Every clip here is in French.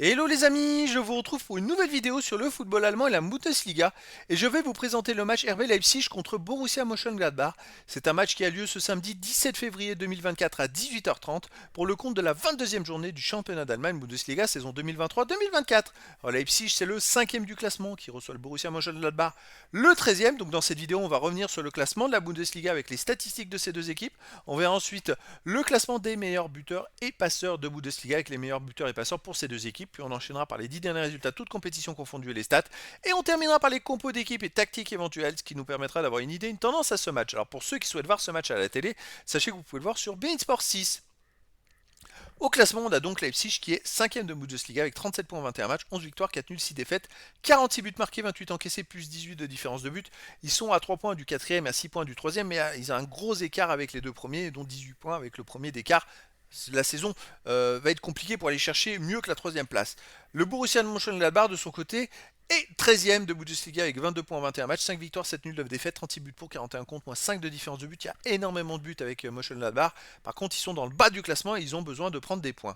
Hello les amis, je vous retrouve pour une nouvelle vidéo sur le football allemand et la Bundesliga et je vais vous présenter le match RB Leipzig contre Borussia Mönchengladbach. C'est un match qui a lieu ce samedi 17 février 2024 à 18h30 pour le compte de la 22e journée du championnat d'Allemagne Bundesliga saison 2023-2024. Leipzig c'est le 5e du classement qui reçoit le Borussia Mönchengladbach le 13e. Donc dans cette vidéo on va revenir sur le classement de la Bundesliga avec les statistiques de ces deux équipes. On verra ensuite le classement des meilleurs buteurs et passeurs de Bundesliga avec les meilleurs buteurs et passeurs pour ces deux équipes. Puis on enchaînera par les 10 derniers résultats, toutes compétitions confondues et les stats. Et on terminera par les compos d'équipe et tactiques éventuelles, ce qui nous permettra d'avoir une idée, une tendance à ce match. Alors pour ceux qui souhaitent voir ce match à la télé, sachez que vous pouvez le voir sur beIN Sport 6. Au classement, on a donc Leipzig qui est 5ème de Bundesliga avec 37 points en 21 matchs, 11 victoires, 4 nuls, 6 défaites, 46 buts marqués, 28 encaissés, plus 18 de différence de but. Ils sont à 3 points du 4ème et à 6 points du 3ème, mais ils ont un gros écart avec les deux premiers, dont 18 points avec le premier d'écart. La saison va être compliquée pour aller chercher mieux que la 3ème place. Le Borussia Mönchengladbach de son côté est 13ème de Bundesliga avec 22 points en 21 matchs, 5 victoires, 7 nuls, 9 défaites, 36 buts pour, 41 contre, moins 5 de différence de but. Il y a énormément de buts avec Mönchengladbach. Par contre, ils sont dans le bas du classement et ils ont besoin de prendre des points.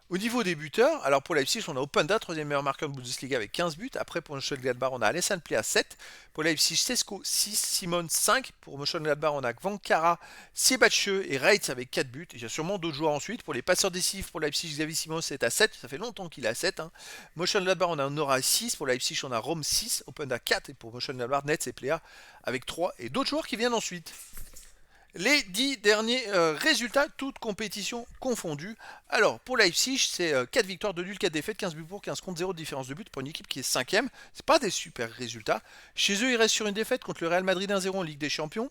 Au niveau des buteurs, alors pour Leipzig, on a Openda, troisième meilleur marqueur de Bundesliga avec 15 buts. Après, pour Mönchengladbach, on a Alessandro Plea 7. Pour Leipzig, Sesko 6, Simon 5. Pour Mönchengladbach, on a Vankara, Siebatcheux et Reitz avec 4 buts. Il y a sûrement d'autres joueurs ensuite. Pour les passeurs décisifs, pour Leipzig, Xavi Simons est à 7. Ça fait longtemps qu'il est à 7. Mönchengladbach, on a Nora 6. Pour Leipzig, on a Rome 6. Openda 4. Et pour Mönchengladbach, Netz et Plea avec 3. Et d'autres joueurs qui viennent ensuite. Les 10 derniers résultats, toutes compétitions confondues. Alors, pour Leipzig, c'est 4 victoires, 2 nuls, 4 défaites, 15 buts pour, 15 contre, 0 de différence de but pour une équipe qui est 5ème. C'est pas des super résultats. Chez eux, ils restent sur une défaite contre le Real Madrid 1-0 en Ligue des Champions.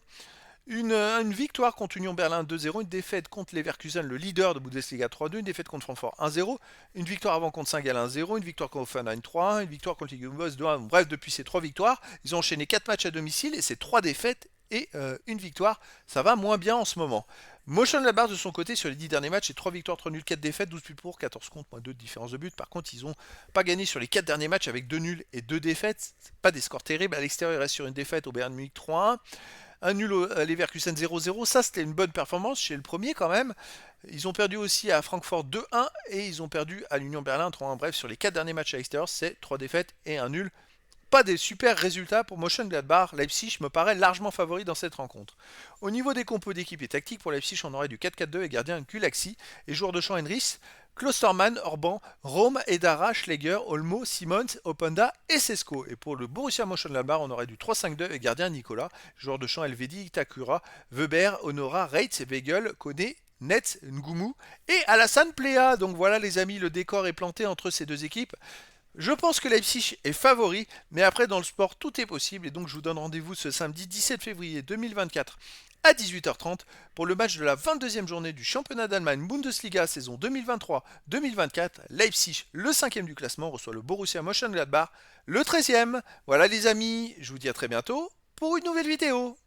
Une victoire contre Union Berlin 2-0, une défaite contre Leverkusen, le leader de Bundesliga 3-2, une défaite contre Francfort 1-0, une victoire avant contre Saint-Gall 1-0, une victoire contre Hoffenheim 3-1, une victoire contre Ligue 2-1. Bref, depuis ces 3 victoires, ils ont enchaîné 4 matchs à domicile et ces 3 défaites et une victoire. Ça va moins bien en ce moment. Mönchengladbach de son côté sur les 10 derniers matchs, c'est 3 victoires, 3 nuls, 4 défaites, 12 buts pour, 14 contre, moins 2 de différence de but. Par contre, ils n'ont pas gagné sur les 4 derniers matchs avec 2 nuls et 2 défaites. C'est pas des scores terribles. À l'extérieur, ils restent sur une défaite au Bayern Munich 3-1. Un nul à Leverkusen 0-0, ça c'était une bonne performance chez le premier quand même. Ils ont perdu aussi à Francfort 2-1 et ils ont perdu à l'Union Berlin 3-1. Bref, sur les 4 derniers matchs à l'extérieur, c'est 3 défaites et un nul. Pas des super résultats pour Mönchengladbach. Leipzig me paraît largement favori dans cette rencontre. Au niveau des compos d'équipe et tactique, pour Leipzig, on aurait du 4-4-2 et gardien Gulaxi et joueur de champ Henrys, Klostermann, Orban, Rome, Edara, Schläger, Olmo, Simons, Openda et Sesko. Et pour le Borussia Mönchengladbach, on aurait du 3-5-2 et gardien Nicolas, joueur de champ Elvedi, Itakura, Weber, Honora, Reitz, Weigel, Kone, Netz, Ngumu et Alassane Plea. Donc voilà les amis, le décor est planté entre ces deux équipes. Je pense que Leipzig est favori, mais après dans le sport tout est possible et donc je vous donne rendez-vous ce samedi 17 février 2024 à 18h30 pour le match de la 22e journée du championnat d'Allemagne Bundesliga saison 2023-2024. Leipzig, le 5e du classement, reçoit le Borussia Mönchengladbach, le 13e. Voilà les amis, je vous dis à très bientôt pour une nouvelle vidéo.